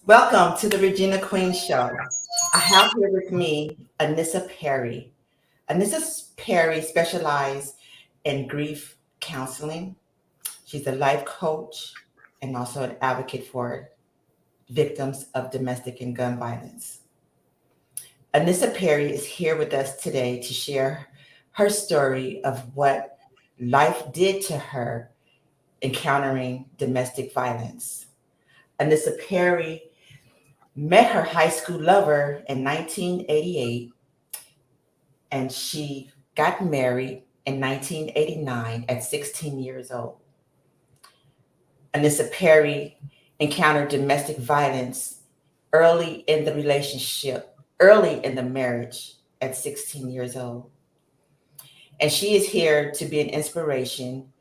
Welcome to the Regina Queen Show. I have here with me Anissa Perry. Anissa Perry specializes in grief counseling. She's a life coach and also an advocate for victims of domestic and gun violence. Anissa Perry is here with us today to share her story of what life did to her encountering domestic violence. Anissa Perry met her high school lover in 1988 and she got married in 1989 at 16 years old. Anissa Perry encountered domestic violence early in the relationship, early in the marriage at 16 years old. And she is here to be an inspiration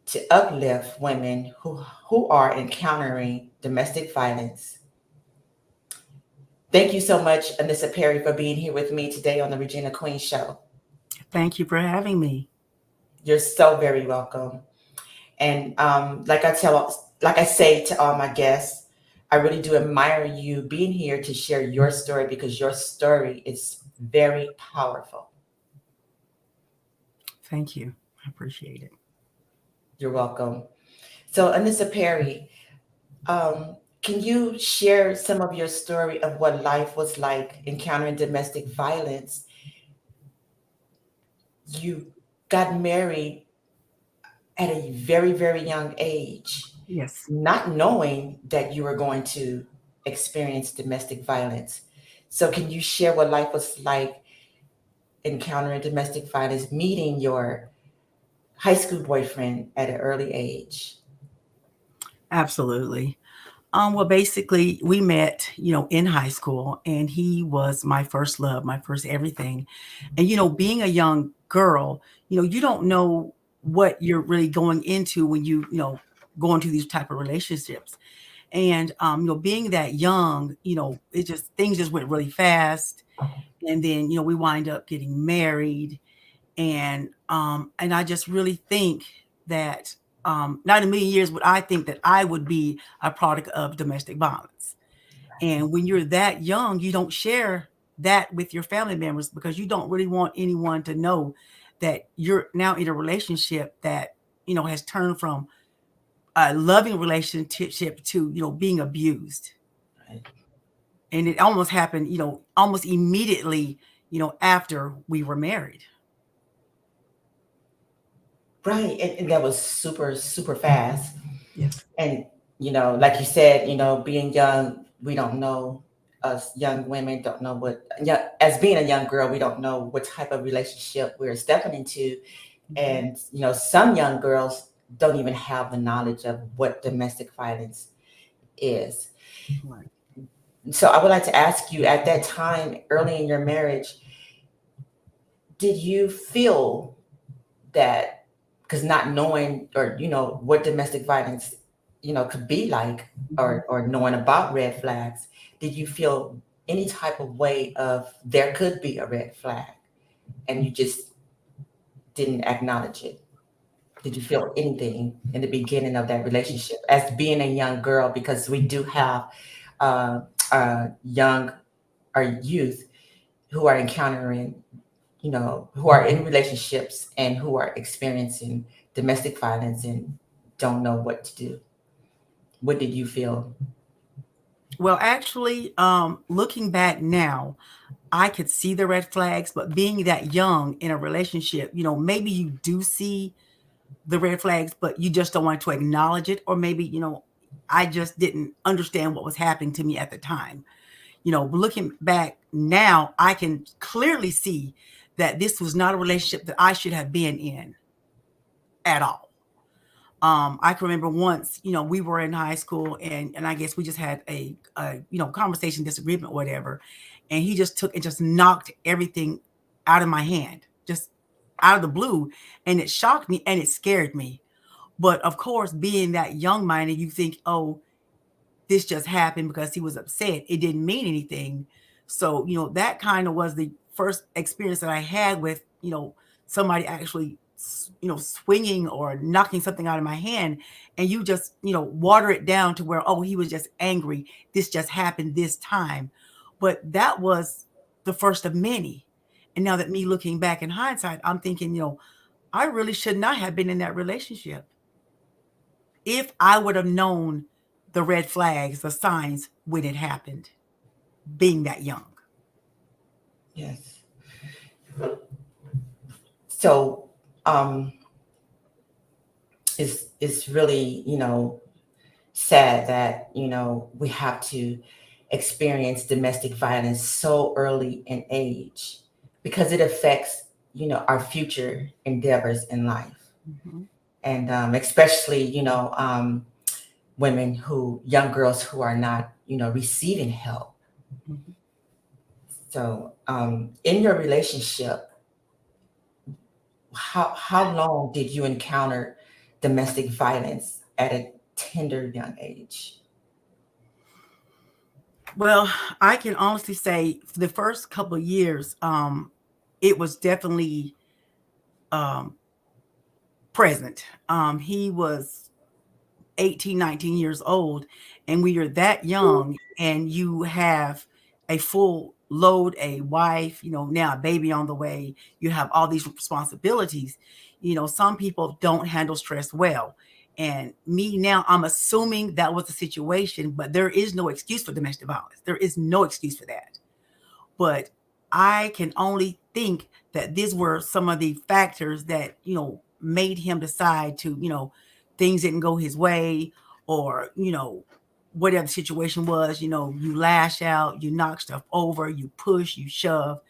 to uplift women who are encountering domestic violence. Thank you so much, Anissa Perry, for being here with me today on the Regina Queen Show. Thank you for having me. You're so very welcome. And like I say to all my guests, I really do admire you being here to share your story because your story is very powerful. Thank you. I appreciate it. You're welcome. So, Anissa Perry, can you share some of your story of what life was like encountering domestic violence? You got married at a very, very young age, Yes, not knowing that you were going to experience domestic violence. So, can you share what life was like encountering domestic violence, meeting your high school boyfriend at an early age? absolutely. Well, basically, we met, in high school, and he was my first love, my first everything. And, being a young girl, you don't know what you're really going into when go into these type of relationships. And, being that young, things just went really fast. And then, we wind up getting married. And I just really think that not in a million years would I think that I would be a product of domestic violence. And when you're that young, you don't share that with your family members because you don't really want anyone to know that you're now in a relationship that has turned from a loving relationship to being abused. Right. And it almost happened almost immediately after we were married. Right. And that was super, super fast. Yes. And, like you said, being young, we don't know, us young women don't know yeah, as being a young girl, we don't know what type of relationship we're stepping into. Mhm. And, some young girls don't even have the knowledge of what domestic violence is. Right. So I would like to ask you at that time, early in your marriage, did you feel that because not knowing or what domestic violence could be like Mhm. or knowing about red flags, did you feel any type of way of there could be a red flag and you just didn't acknowledge it? Did you feel anything in the beginning of that relationship as being a young girl, because we do have uh, young or youth who are encountering, who are in relationships and who are experiencing domestic violence and don't know what to do. What did you feel? Well, actually, looking back now, I could see the red flags, but being that young in a relationship, maybe you do see the red flags, but you just don't want to acknowledge it. Or maybe, I just didn't understand what was happening to me at the time. But looking back now, I can clearly see that this was not a relationship that I should have been in at all. I can remember once, we were in high school and I guess we just had a conversation, disagreement, whatever. And he just took and just knocked everything out of my hand, just out of the blue. And it shocked me and it scared me. But of course, being that young minded, you think, oh, this just happened because he was upset. It didn't mean anything. So, that kind of was the first experience that I had with, somebody actually swinging or knocking something out of my hand, and you just, water it down to where, oh, he was just angry. This just happened this time. But that was the first of many. And now that me looking back in hindsight, I'm thinking, I really should not have been in that relationship. If I would have known the red flags, the signs when it happened, being that young. Yes. So it's really, sad that, we have to experience domestic violence so early in age because it affects, our future endeavors in life. Mm-hmm. And especially, young girls who are not, receiving help. Mm-hmm. So in your relationship, how long did you encounter domestic violence at a tender young age? Well, I can honestly say for the first couple of years, it was definitely um, present. He was 18, 19 years old. And when you're that young and you have a full load, a wife, now a baby on the way, you have all these responsibilities, some people don't handle stress well. And me now, I'm assuming that was the situation, but there is no excuse for domestic violence. There is no excuse for that. But I can only think that these were some of the factors that, made him decide to, things didn't go his way, or, whatever the situation was, you lash out, you knock stuff over, you push, you shove,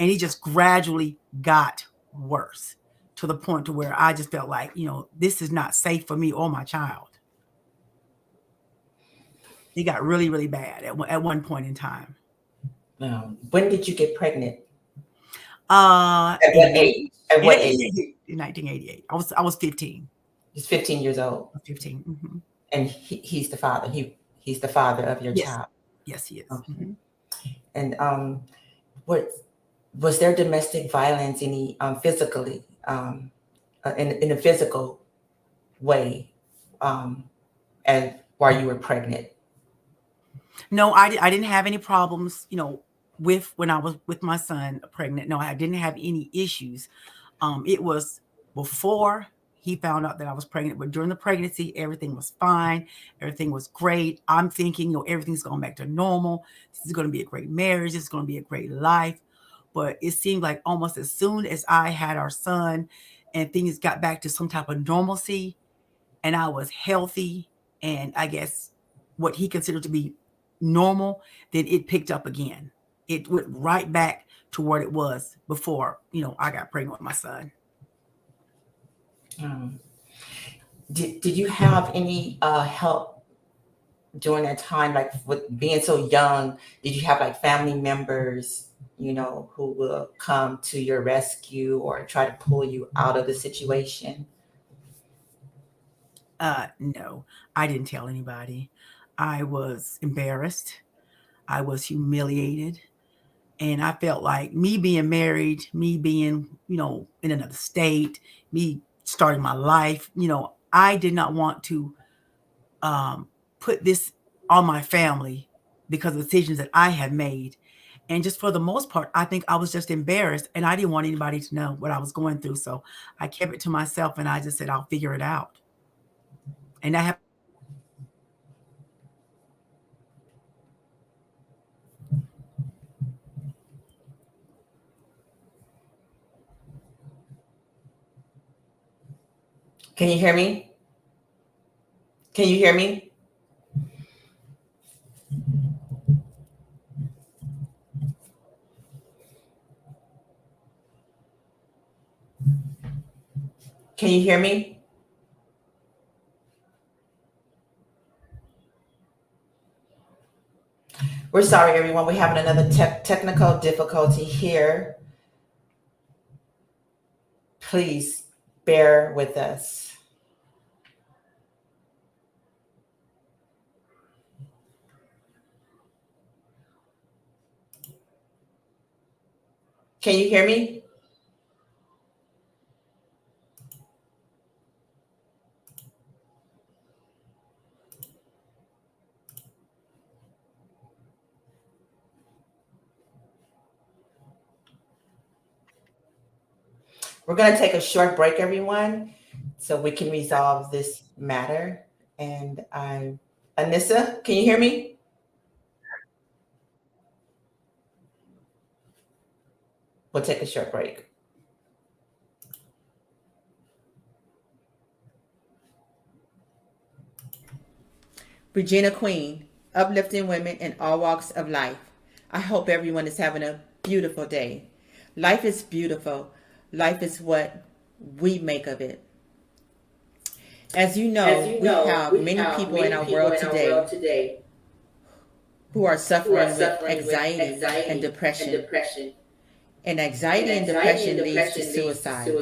and he just gradually got worse to the point to where I just felt like, this is not safe for me or my child. It got really, really bad at one point in time. When did you get pregnant? At what 88. age? At In what age? 1988. I was 15. He's 15 years old, I was 15. Mm-hmm. and he's the father. He's the father of your Yes. child. Yes, he is. Okay. Mm-hmm. And what was there domestic violence any physically in a physical way um, and while you were pregnant? No, I didn't have any problems, with when I was with my son pregnant. No, I didn't have any issues. It was before he found out that I was pregnant, but during the pregnancy, everything was fine. Everything was great. I'm thinking, everything's going back to normal. This is going to be a great marriage. This is going to be a great life. But it seemed like almost as soon as I had our son and things got back to some type of normalcy and I was healthy and I guess what he considered to be normal, then it picked up again. It went right back to what it was before, I got pregnant with my son. Um, did you have any help during that time, like with being so young? Did you have like family members, who will come to your rescue or try to pull you out of the situation? No, I didn't tell anybody. I was embarrassed. I was humiliated. And I felt like me being married, me being, in another state, me starting my life, I did not want to um, put this on my family because of the decisions that I had made. And just for the most part, I think I was just embarrassed and I didn't want anybody to know what I was going through. So I kept it to myself and I just said, I'll figure it out. And I have. Can you hear me? Can you hear me? Can you hear me? We're sorry, everyone. We're having another technical difficulty here. Please bear with us. Can you hear me? We're going to take a short break, everyone, so we can resolve this matter. And Anissa, can you hear me? We'll take a short break. Regina Queen, uplifting women in all walks of life. I hope everyone is having a beautiful day. Life is beautiful. Life is what we make of it. As you know, we have many people in our world today who are suffering with anxiety and depression. And anxiety and depression leads to suicide.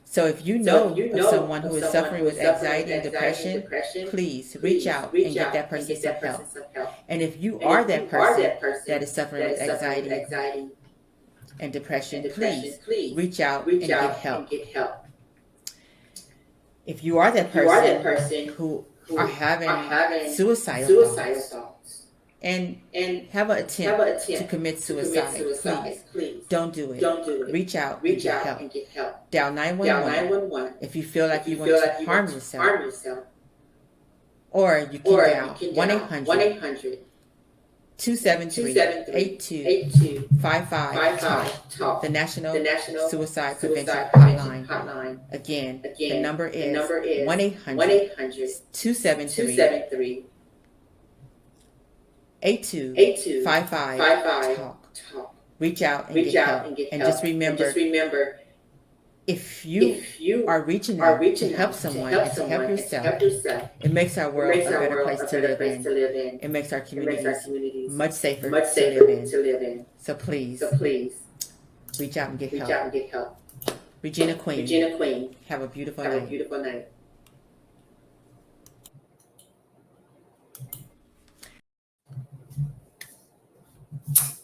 So if you know of someone who is suffering with anxiety and depression, please reach out and get that person some help. And if you are that person that is suffering with anxiety and depression, please reach out and get help. If you are that person who are having suicidal thoughts and have an attempt to commit suicide, please don't do it. Reach out and get help. Dial 911 if you feel like you want to harm yourself. Or you can dial 1-800 273-8255-TALK, the National Suicide Prevention Hotline. Again, the number is 1-800-273 8255-TALK. Reach out and get help. And just remember, if you are reaching out to help someone and to help yourself, it makes our world a better place to live in. It makes our communities much safer to live in. So please reach out and get help. Regina Queen, have a beautiful night.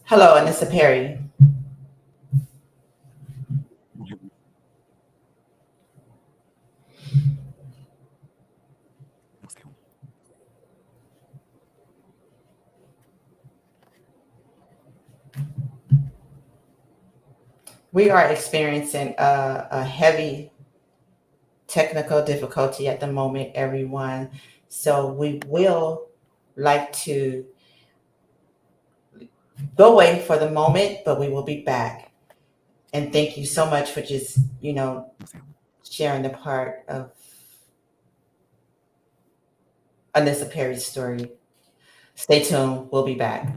Hello, Anissa Perry. We are experiencing a heavy technical difficulty at the moment, everyone. So we will like to go away for the moment, but we will be back. And thank you so much for just, sharing the part of Anissa Perry's story. Stay tuned. We'll be back.